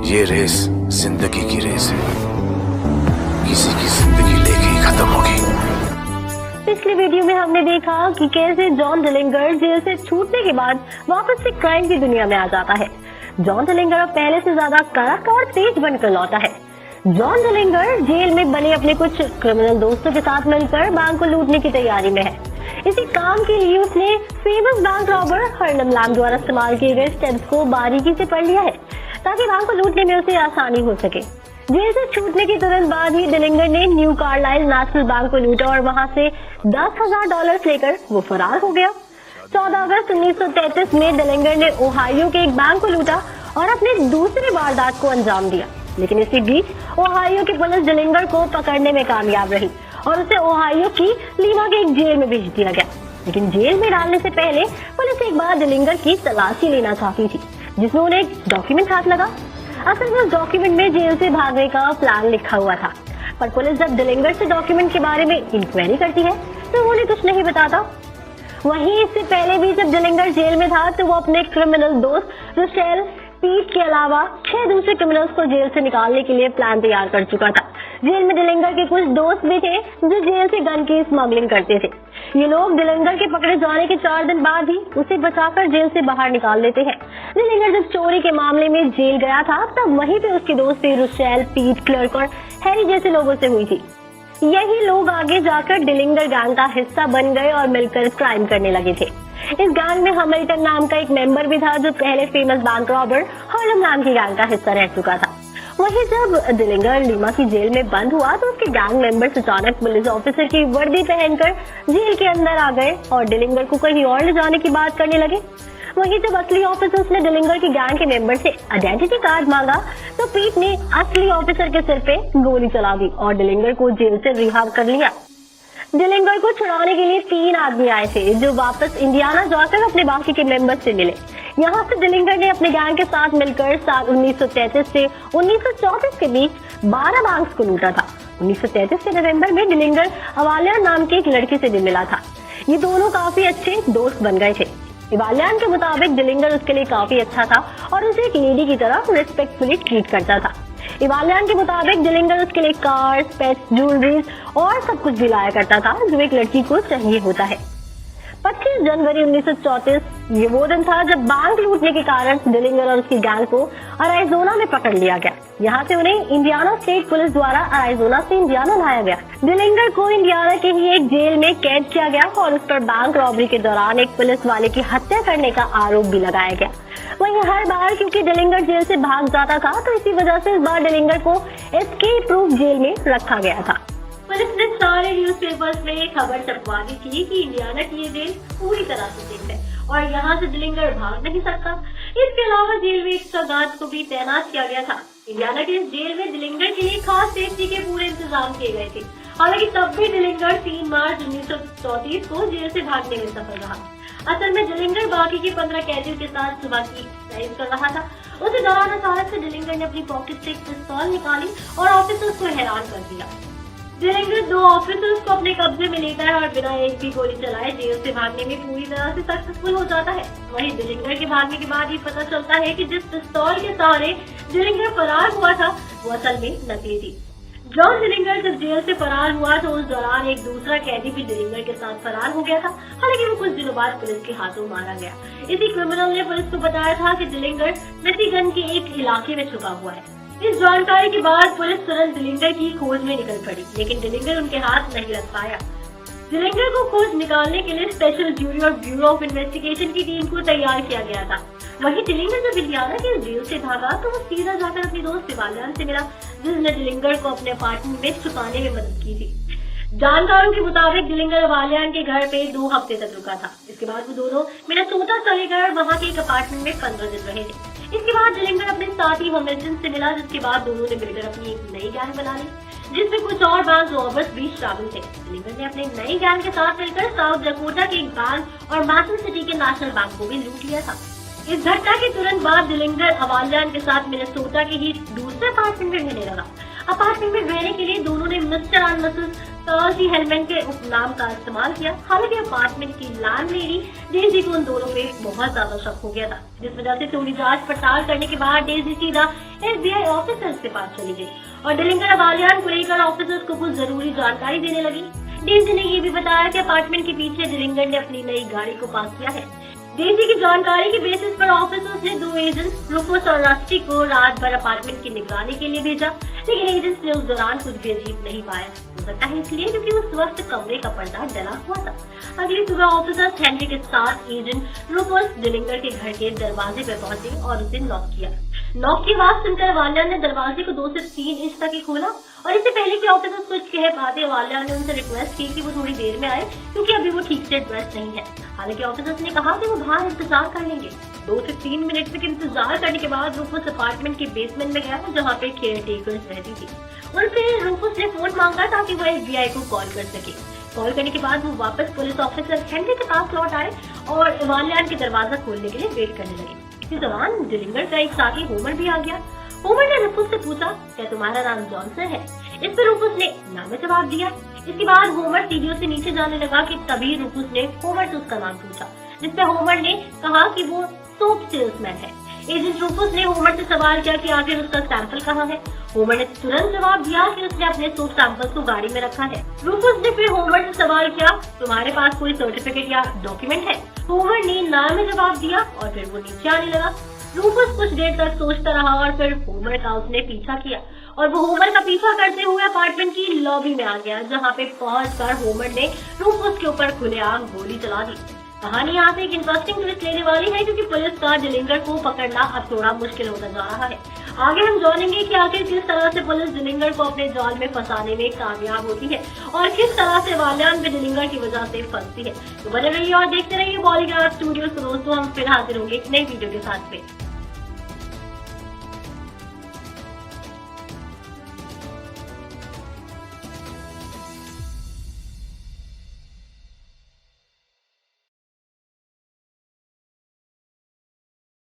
ये रेस जिंदगी की रेस है, किसी की जिंदगी लेके ही खत्म होगी। पिछली वीडियो में हमने देखा कि कैसे जॉन डिलिंगर जेल से छूटने के बाद वापस से क्राइम की दुनिया में आ जाता है। जॉन डिलिंगर अब पहले से ज्यादा कड़क और तेज बनकर लौटा है। जॉन डिलिंगर जेल में बने अपने कुछ क्रिमिनल दोस्तों के साथ मिलकर बैंक को लूटने की तैयारी में है। इसी काम के लिए उसने famous bank robber Harlem Lamm द्वारा इस्तेमाल किए गए स्टेप्स को बारीकी से पढ़ लिया है ताकि बैंक को लूटने में उसे आसानी हो सके। जेल से छूटने के तुरंत बाद ही डिलिंगर ने न्यू कार्लाइल नेशनल बैंक को लूटा और वहां से $10,000 लेकर वो फरार हो गया। 14 अगस्त 1933 में डिलिंगर ने ओहायो के एक बैंक को लूटा और अपने दूसरी वारदात को अंजाम दिया, लेकिन इसी बीच ओहायो की पुलिस डिलिंगर को पकड़ने में कामयाब रही और उसे ओहायो की लीमा के एक जेल में भेज दिया गया। लेकिन जेल में डालने से पहले पुलिस एक बार डिलिंगर की तलाशी लेना चाहती थी, जिसमें उन्हें एक डॉक्यूमेंट हाथ लगा। असल में उस डॉक्यूमेंट में जेल से भागने का प्लान लिखा हुआ था, पर पुलिस जब डिलिंगर से डॉक्यूमेंट के बारे में इंक्वायरी करती है तो वो उन्हें कुछ नहीं बताता। वहीं इससे पहले भी जब डिलिंगर जेल में था तो वो अपने क्रिमिनल दोस्त रुसेल पीट के अलावा 6 दूसरे क्रिमिनल्स को जेल से निकालने के लिए प्लान तैयार कर चुका था। जेल में डिलिंगर के कुछ दोस्त भी थे जो जेल से गन की स्मगलिंग करते थे। ये लोग डिलिंगर के पकड़े जाने के 4 दिन बाद ही उसे बचाकर जेल से बाहर निकाल लेते हैं। डिलिंगर जब चोरी के मामले में जेल गया था तब वहीं पे उसकी दोस्ती रुसेल, पीट, क्लर्क और हैरी जैसे लोगों से हुई थी। यही लोग आगे जाकर डिलिंगर गैंग का हिस्सा बन गए और मिलकर क्राइम करने लगे थे। इस गैंग में हैमिल्टन नाम का एक मेंबर भी था जो पहले फेमस बैंक रॉबर हार्लेम नाम की गैंग का हिस्सा रह चुका था। वहीं जब डिलिंगर लीमा की जेल में बंद हुआ तो उसके गैंग मेंबर्स अचानक पुलिस ऑफिसर की वर्दी पहनकर जेल के अंदर आ गए और डिलिंगर को कहीं और ले जाने की बात करने लगे। वहीं जब असली ऑफिसर्स ने डिलिंगर की गैंग के मेंबर से आइडेंटिटी कार्ड मांगा तो पीट ने असली ऑफिसर के सिर पे गोली चला दी और डिलिंगर को जेल से रिहा कर लिया। डिलिंगर को छुड़ाने के लिए 3 आदमी आए थे जो वापस इंडियाना जाकर अपने बाकी के मेंबर्स से मिले। यहाँ से डिलिंगर ने अपने गैंग के साथ मिलकर साल 1933 से 1934 के बीच 12 बैंक्स को लूटा था। 1933 के नवंबर में डिलिंगर अवालियान नाम की एक लड़की से भी मिला था। ये दोनों काफी अच्छे दोस्त बन गए थे। अवालियान के मुताबिक डिलिंगर उसके लिए काफी अच्छा था और उसे एक लेडी की तरह रिस्पेक्टफुली ट्रीट करता था। अवालियान के मुताबिक डिलिंगर उसके लिए कार्स, पेट्स, ज्वेलरीज और सब कुछ भी लाया करता था जो एक लड़की को चाहिए होता है। 25 जनवरी 1934 ये वो दिन था जब बैंक लूटने के कारण डिलिंगर और उसकी गैंग को अराइजोना में पकड़ लिया गया। यहाँ से उन्हें इंडियाना स्टेट पुलिस द्वारा अराइजोना से इंडियाना लाया गया। डिलिंगर को इंडियाना के ही एक जेल में कैद किया गया और उस पर बैंक रॉबरी के दौरान एक पुलिस वाले की हत्या करने का आरोप भी लगाया गया। वहीं हर बार क्योंकि डिलिंगर जेल से भाग जाता था तो इसी वजह से इस बार डिलिंगर को एस्केप प्रूफ जेल में रखा गया था। पुलिस ने सारे न्यूज़पेपर्स में खबर छपवा दी थी कि इंडियाना की ये जेल पूरी तरह से सेफ है और यहाँ से डिलिंगर भाग नहीं सकता। इसके अलावा जेल में एक्स्ट्रा गार्ड को भी तैनात किया गया था। इंडियाना के इस जेल में डिलिंगर के लिए खास सेफ्टी के पूरे इंतजाम किए गए थे। हालांकि तब भी डिलिंगर 3 मार्च 1934 को जेल से भागने में सफल रहा। असल में डिलिंगर बाकी के 15 कैदियों के साथ सुबह की एक्सरसाइज कर रहा था। उसी दौरान अचानक से डिलिंगर ने अपनी पॉकेट से एक पिस्तौल निकाली और ऑफिसर्स को हैरान कर दिया। डिलिंगर 2 ऑफिसर्स को अपने कब्जे में लेता है और बिना एक भी गोली चलाए जेल से भागने में पूरी तरह से सक्सेसफुल हो जाता है। वहीं डिलिंगर के भागने के बाद ये पता चलता है कि जिस पिस्तौल के सहारे डिलिंगर फरार हुआ था वो असल में नकली थी। जॉन डिलिंगर जब जेल से फरार हुआ तो उस दौरान एक दूसरा कैदी भी डिलिंगर के साथ फरार हो गया था। हालांकि वो कुछ दिनों बाद पुलिस के हाथों मारा गया। इसी क्रिमिनल ने पुलिस को बताया था कि डिलिंगर मिशिगन के एक इलाके में छुपा हुआ है। इस जानकारी के बाद पुलिस तुरंत डिलिंगर की खोज में निकल पड़ी, लेकिन डिलिंगर उनके हाथ नहीं लग पाया। डिलिंगर को खोज निकालने के लिए स्पेशल ज्यूरी और ब्यूरो ऑफ इन्वेस्टिगेशन की टीम को तैयार किया गया था। वहीं डिलिंगर जब इंडियाना के जेल से भागा तो वो सीधा जाकर अपनी दोस्त अवालियान से मिला, जिसने डिलिंगर को अपने अपार्टमेंट में छुपाने में मदद की थी। जानकारों के मुताबिक डिलिंगर अवालियान के घर पे 2 हफ्ते तक रुका था। इसके बाद वो दोनों मिनेसोटा चले गए और वहाँ के एक अपार्टमेंट में 15 दिन रहे थे। इसके बाद डिलिंगर अपने साथी हैमिल्टन से मिला, जिसके बाद दोनों ने मिलकर अपनी एक नई गैंग बना ली, जिसमें कुछ और बैंक रॉबर्स भी शामिल थे। डिलिंगर ने अपने नई गैंग के साथ मिलकर साउथ डकोटा के एक बैंक और मैसन सिटी के नेशनल बैंक को भी लूट लिया था। इस घटना के तुरंत बाद डिलिंगर अवालियान के साथ मिनेसोटा के ही दूसरे अपार्टमेंट में रहने लगा। अपार्टमेंट में रहने के लिए दोनों ने मिस्टर एंड मिसेस टर्जी हेलमैन के उपनाम का इस्तेमाल किया। हालांकि अपार्टमेंट की लैंडलेडी डेजी को उन दोनों पे बहुत ज्यादा शक हो गया था, जिस वजह से थोड़ी जांच पड़ताल करने के बाद डेजी सीधा FBI ऑफिसर्स के पास चली गई और डिलिंगर वालियान को लेकर ऑफिसर्स को कुछ जरूरी जानकारी देने लगी। डेजी ने ये भी बताया कि अपार्टमेंट के पीछे डिलिंगर ने अपनी नई गाड़ी को पास किया है। डेजी की जानकारी के बेसिस पर ऑफिसर्स ने 2 एजेंट्स रूफस और रस्टी को रात भर अपार्टमेंट की निगरानी के लिए भेजा, लेकिन एजेंट्स ने उस दौरान कुछ भी अजीब नहीं पाया। हो सकता है इसलिए क्योंकि उस वक्त कमरे का पर्दा डला हुआ था। अगली सुबह ऑफिसर्स हेनरी के साथ एजेंट रूफस डिलिंगर के घर के दरवाजे पर पहुंचे और उसे नॉक किया। नॉक की आवाज सुनकर वालियान ने दरवाजे को 2 से 3 इंच तक ही खोला और इससे पहले कि ऑफिसर्स कुछ कह पाते वालियान ने उनसे रिक्वेस्ट की कि वो थोड़ी देर में आए क्योंकि अभी वो ठीक से ड्रेस नहीं है। हालांकि ऑफिसर्स ने कहा कि वो बाहर इंतजार कर लेंगे। 2 से 3 मिनट तक इंतजार करने के बाद रूफस अपार्टमेंट के बेसमेंट में गया जहाँ पे केयर टेकर्स रहती थी। उनसे रूफस ने फोन मांगा ताकि वो FBI को कॉल कर सके। कॉल करने के बाद वो वापस पुलिस ऑफिसर हेनरी के पास लौट आए और वालियान के दरवाजा खोलने के लिए वेट करने लगे। इस दौरान डिलिंगर का एक साथी होमर भी आ गया। होमर ने रूफस से पूछा, क्या तुम्हारा नाम जॉनसन है? इस पर रूफस ने ना में जवाब दिया। इसके बाद होमर सीढ़ियों से नीचे जाने लगा कि तभी रूफस ने होमर से उसका नाम पूछा, जिसपे होमर ने कहा कि वो सोप सेल्समैन है। एजेंट रूफस ने होमर से सवाल किया कि आखिर उसका सैंपल कहाँ है। होमर ने तुरंत जवाब दिया कि उसने अपने सोप सैंपल्स को गाड़ी में रखा है। रूफस ने फिर होमर से सवाल किया, तुम्हारे पास कोई सर्टिफिकेट या डॉक्यूमेंट है? होमर ने ना में जवाब दिया और फिर वो नीचे आने लगा। रूफस कुछ देर तक सोचता रहा और फिर होमर का उसने पीछा किया और वो होमर का पीछा करते हुए अपार्टमेंट की लॉबी में आ गया, जहाँ पे पहुंचकर होमर ने रूफस के ऊपर खुलेआम गोली चला दी। कहानी यहाँ से एक इंटरेस्टिंग ट्विस्ट लेने वाली है क्योंकि पुलिस का डिलिंगर को पकड़ना अब थोड़ा मुश्किल होता जा रहा है। आगे हम जानेंगे कि आखिर किस तरह से पुलिस डिलिंगर को अपने जाल में फंसाने में कामयाब होती है और किस तरह से वालियान भी डिलिंगर की वजह से फंसती है। तो बने रहिए और देखते रहिए बॉलीग्राफ स्टूडियोज। दोस्तों हम फिर हाजिर होंगे एक नई वीडियो के साथ में।